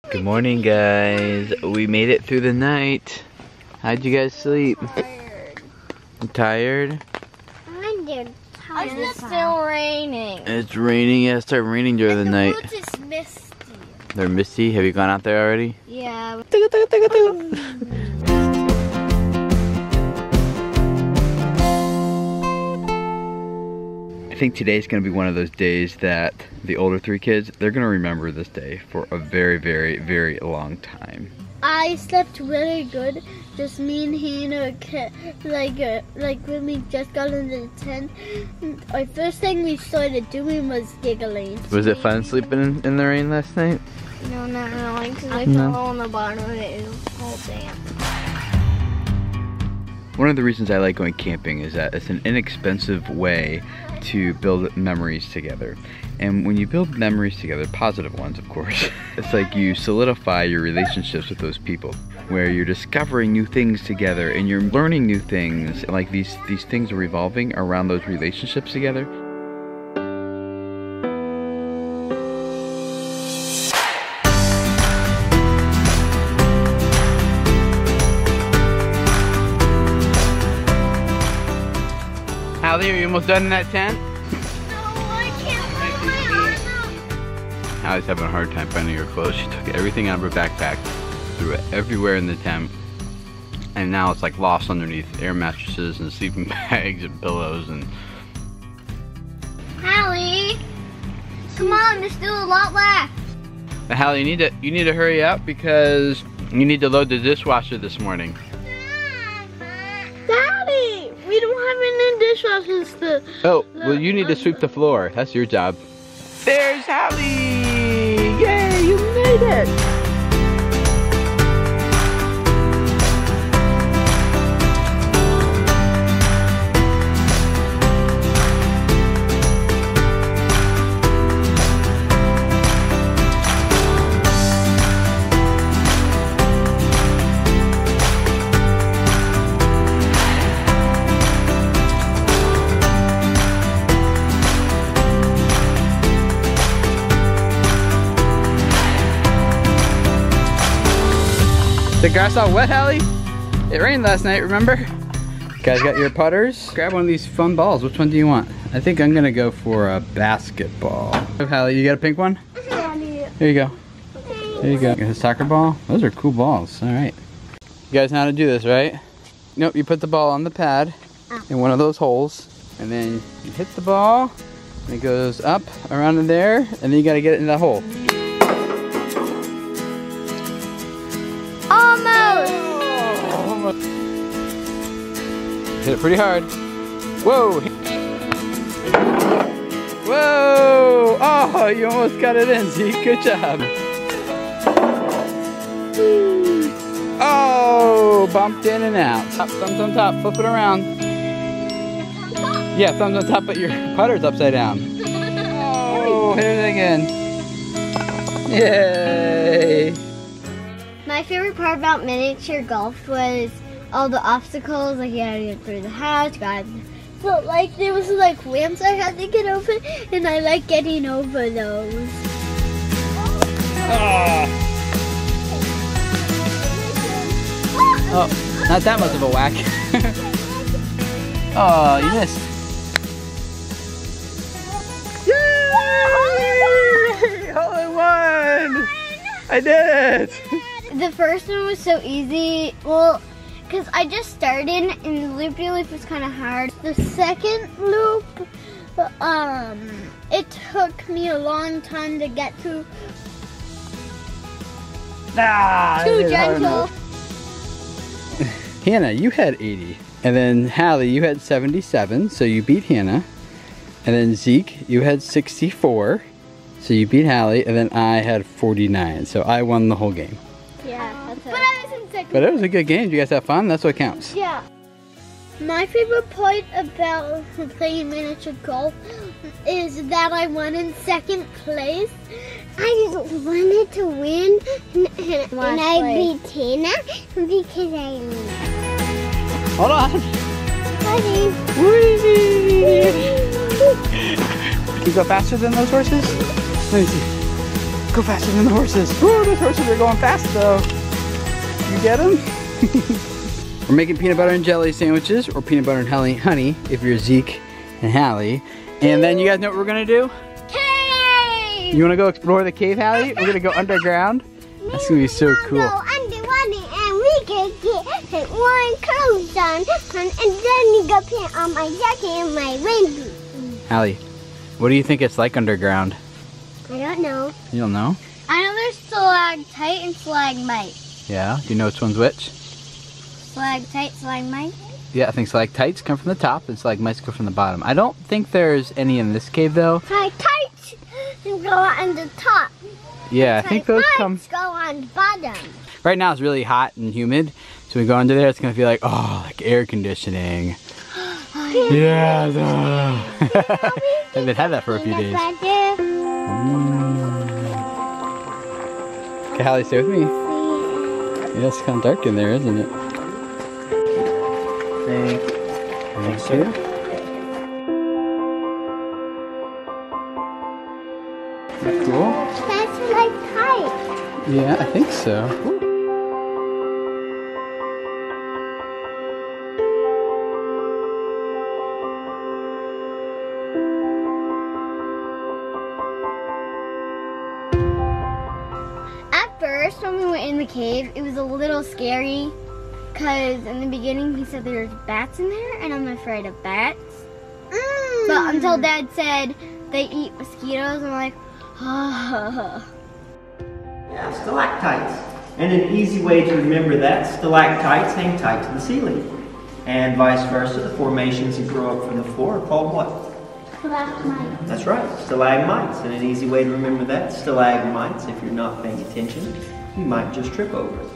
Good morning, guys. We made it through the night. How'd you guys sleep? Tired. You tired? I'm tired. It's still raining. It's raining. Yeah, it started raining during the night. The woods is misty. They're misty. Have you gone out there already? Yeah. I think today's gonna be one of those days that the older three kids, they're gonna remember this day for a very, very, very long time. I slept really good. Just me and Hannah, like when we just got into the tent, our first thing we started doing was giggling. Was it fun sleeping in the rain last night? No, not really, because I fell on the bottom of it. It was all damp. One of the reasons I like going camping is that it's an inexpensive way to build memories together. And when you build memories together, positive ones of course, it's like you solidify your relationships with those people, where you're discovering new things together and you're learning new things. Like these things are revolving around those relationships together. Hallie, are you almost done in that tent? No, I can't put my arm out. Hallie's having a hard time finding her clothes. She took everything out of her backpack, threw it everywhere in the tent, and now it's like lost underneath air mattresses and sleeping bags and pillows and... Hallie, come on, there's still a lot left. Hallie, you need to hurry up because you need to load the dishwasher this morning. Daddy, we don't have any dishwashers to... Oh, well you need to sweep the floor. That's your job. There's Hallie! Yay, you made it! The grass all wet, Hallie? It rained last night, remember? You guys got your putters? Grab one of these fun balls. Which one do you want? I think I'm gonna go for a basketball. Hallie, you got a pink one? Here you go. There you go. You got a soccer ball? Those are cool balls. All right. You guys know how to do this, right? Nope, you put the ball on the pad in one of those holes, and then you hit the ball, and it goes up around in there, and then you gotta get it in that hole. Hit it pretty hard. Whoa! Whoa! Oh, you almost got it in, Zeke. Good job. Oh, bumped in and out. Top, thumbs on top. Flip it around. Yeah, thumbs on top, but your putter's upside down. Oh, hit it again. Yay! My favorite part about miniature golf was all the obstacles, like you had to get through the house, so like there was like ramps I had to get over, and I like getting over those. Oh, not that much of a whack. Oh, you missed. Yay! Hole in one! I did it! The first one was so easy, well, because I just started and the loop-de-loop was kind of hard. The second loop, it took me a long time to get to. Too gentle. Hannah, you had 80. And then Hallie, you had 77, so you beat Hannah. And then Zeke, you had 64, so you beat Hallie. And then I had 49, so I won the whole game. Yeah, that's it. But I was in second. But it was a good game. Did you guys have fun? That's what counts. Yeah. My favorite part about playing miniature golf is that I won in second place. I just wanted to win, and I beat Tina because I won. Hold on. Buddy. Can you go faster than those horses? Let me see. go faster than the horses. Woo, those horses are going fast though. You get them? We're making peanut butter and jelly sandwiches, or peanut butter and honey if you're Zeke and Hallie. And then you guys know what we're gonna do? Cave! You wanna go explore the cave, Hallie? We're gonna go underground. That's gonna be so cool. Go underwater and we can get one clothes on, and then you go put on my jacket and my rainbow. Hallie, what do you think it's like underground? I don't know. You don't know? I know there's stalactite and stalagmite. Yeah, do you know which one's which? Stalactite, stalagmite? Yeah, I think stalactites come from the top and stalagmites go from the bottom. I don't think there's any in this cave though. Stalactites go on the top. Yeah, I think those come. Go on the bottom. Right now it's really hot and humid, so we go under there, it's gonna feel like, oh, like air conditioning. Yeah. Haven't had that for a few days. Okay, Hallie, stay with me. Yeah, it's kind of dark in there, isn't it? Thank you. Cool. That's like tight. Yeah, I think so. At first, when we went in the cave, it was a little scary because in the beginning he said there's bats in there, and I'm afraid of bats. But until Dad said they eat mosquitoes, I'm like, oh. Yeah, stalactites. And an easy way to remember that, stalactites hang tight to the ceiling. And vice versa, the formations that grow up from the floor are called what? Stalagmites. That's right, stalagmites. And an easy way to remember that, stalagmites, if you're not paying attention, you might just trip over it.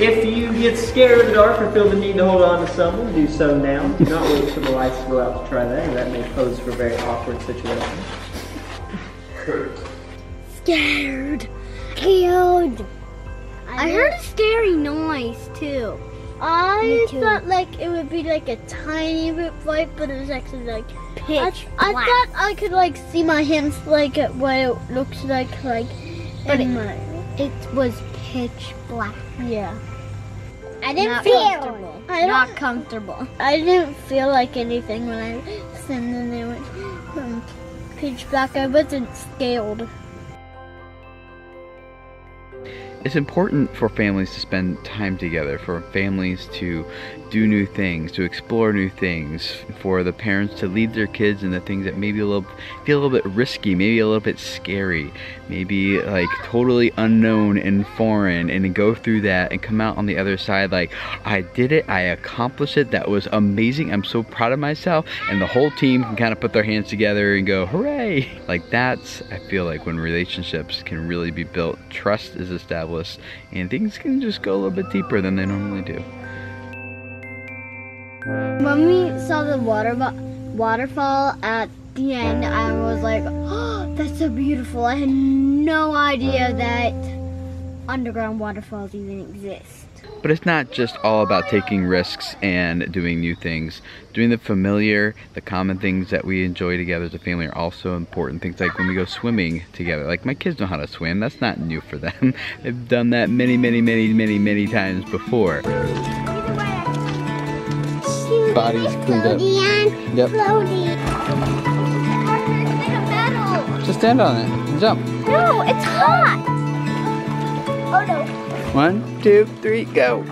If you get scared of the dark or feel the need to hold on to someone, do so now. Do not wait for the lights to go out to try that, and that may pose for a very awkward situation. Scared. Scared. I heard a scary noise too. I thought like it would be like a tiny bit bright, but it was actually like pitch black. I thought I could like see my hands like what it looks like but it was pitch black. Yeah. I didn't feel not comfortable. I didn't feel like anything when I stood in there with pitch black. I wasn't scared. It's important for families to spend time together, for families to do new things, to explore new things, for the parents to lead their kids into things that maybe feel a little bit risky, maybe a little bit scary, maybe like totally unknown and foreign, and go through that and come out on the other side like, I did it, I accomplished it, that was amazing, I'm so proud of myself, and the whole team can kind of put their hands together and go, hooray! Like that's, I feel like when relationships can really be built, trust is established, and things can just go a little bit deeper than they normally do. When we saw the waterfall at the end, I was like, oh, that's so beautiful. I had no idea that underground waterfalls even exist. But it's not just all about taking risks and doing new things. Doing the familiar, the common things that we enjoy together as a family are also important. Things like when we go swimming together. Like my kids know how to swim. That's not new for them. They've done that many, many, many, many, many times before. Body's cleaned up. Yep. Just stand on it and jump. No, it's hot. Oh no. 1, 2, 3, go.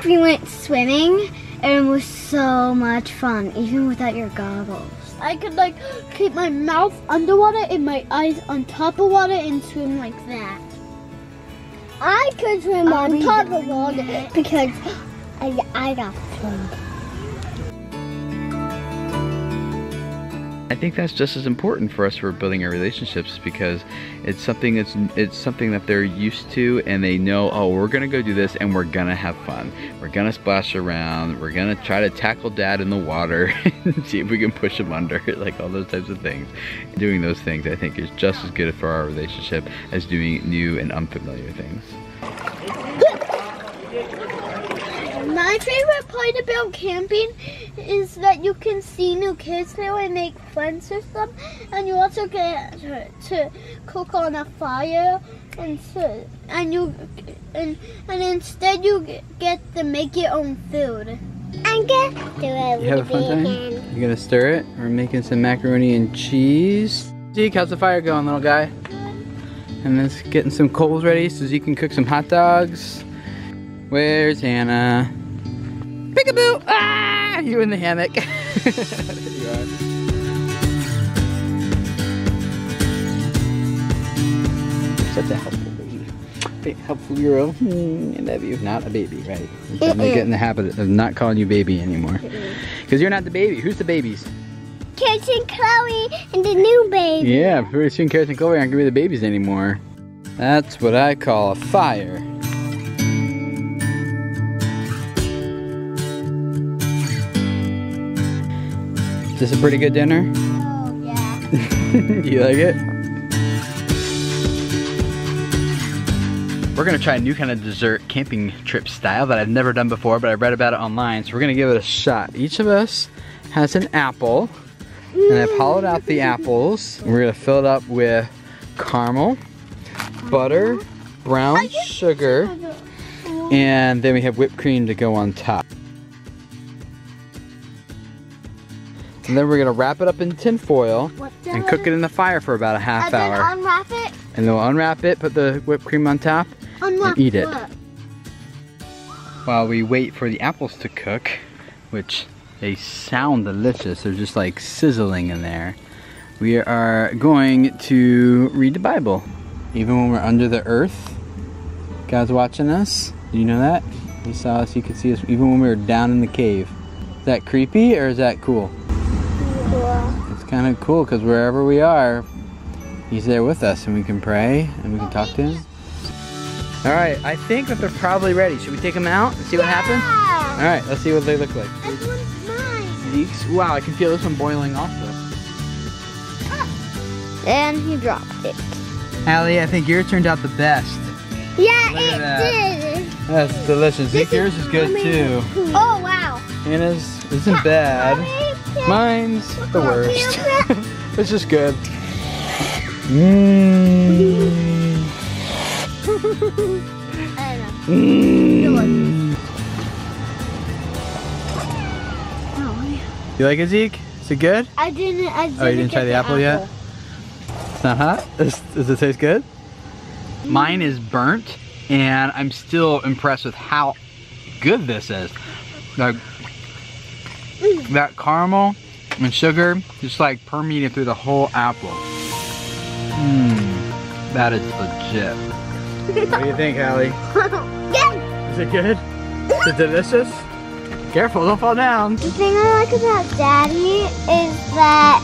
We went swimming and it was so much fun, even without your goggles. I could like keep my mouth underwater and my eyes on top of water and swim like that. I could swim on top of water because I got swim. I think that's just as important for us for building our relationships, because it's something that they're used to, and they know, oh, we're gonna go do this and we're gonna have fun. We're gonna splash around, we're gonna try to tackle dad in the water and see if we can push him under, like all those types of things. Doing those things, I think, is just as good for our relationship as doing new and unfamiliar things. My favorite part about camping is that you can see new kids there and make friends with them, and you also get to cook on a fire, and instead you get to make your own food. I'm gonna do it. You have a fun time? You gonna stir it? We're making some macaroni and cheese. Zeke, how's the fire going, little guy? And then getting some coals ready so Zeke can cook some hot dogs. Where's Hannah? Peekaboo! Ah! You in the hammock. There you are. Such a helpful baby. Big helpful girl. I love you. Not a baby, right? I'm trying to get in the habit of not calling you baby anymore. Because you're not the baby. Who's the babies? Carrots and Chloe and the new baby. Yeah, pretty soon Carrots and Chloe aren't gonna be the babies anymore. That's what I call a fire. Is this a pretty good dinner? Oh, yeah. You like it? We're gonna try a new kind of dessert camping trip style that I've never done before, but I read about it online, so we're gonna give it a shot. Each of us has an apple, and I've hollowed out the apples. We're gonna fill it up with caramel, butter, brown sugar, and then we have whipped cream to go on top. And then we're gonna wrap it up in tin foil and cook it in the fire for about a half hour. And then unwrap it? And then we'll unwrap it, put the whipped cream on top, and eat it. While we wait for the apples to cook, which they sound delicious, they're just like sizzling in there, we are going to read the Bible. Even when we're under the earth, God's watching us. Do you know that? He saw us, he could see us even when we were down in the cave. Is that creepy or is that cool? It's kind of cool because wherever we are, he's there with us, and we can pray and we can talk to him. All right, I think that they're probably ready. Should we take them out and see what happens? All right, let's see what they look like. This one's mine. Zeke's, wow, I can feel this one boiling also. And he dropped it. Allie, I think yours turned out the best. Yeah, Look at it did. That's delicious. Zeke, yours is good too. Oh, wow. Hannah's isn't bad. Mine's the worst. It's just good. Mmm. I don't know. Mmm. You like it, Zeke? Is it good? I didn't Oh, you didn't try the apple yet? It's not hot? Does it taste good? Mine is burnt, and I'm still impressed with how good this is. Like, that caramel and sugar just like permeating through the whole apple. Mmm, that is legit. What do you think, Allie? Good. Is it good? Is it delicious? Careful, don't fall down. The thing I like about Daddy is that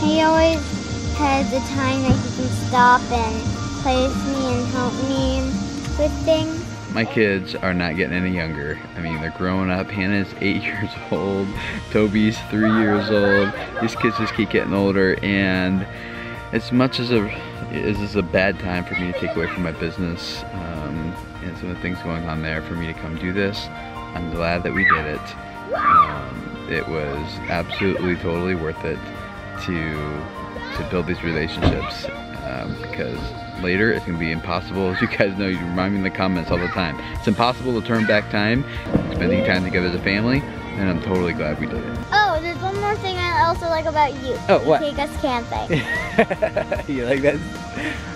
he always has the time that he can stop and play with me and help me with things. My kids are not getting any younger. I mean, they're growing up. Hannah's 8 years old. Toby's 3 years old. These kids just keep getting older, and as much as this is a bad time for me to take away from my business and some of the things going on there for me to come do this, I'm glad that we did it. It was absolutely totally worth it to build these relationships because later it's going to be impossible. As you guys know, you remind me in the comments all the time, it's impossible to turn back time, spending time together as a family, and I'm totally glad we did it. Oh, there's one more thing I also like about you. Oh, what? You take us camping. You like that?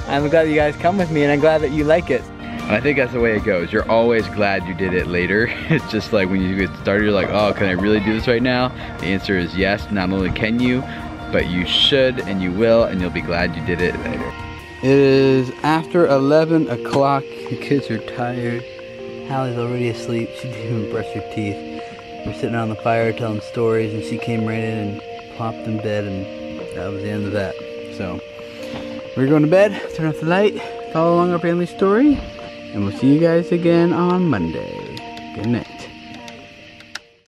I'm glad you guys come with me, and I'm glad that you like it. And I think that's the way it goes. You're always glad you did it later. It's just like when you get started, you're like, oh, can I really do this right now? The answer is yes. Not only can you, but you should, and you will, and you'll be glad you did it later. It is after 11 o'clock. The kids are tired. Hallie's already asleep. She didn't even brush her teeth. We're sitting around the fire telling stories, and she came right in and plopped in bed, and that was the end of that. So we're going to bed, turn off the light, follow along our family story, and we'll see you guys again on Monday. Good night.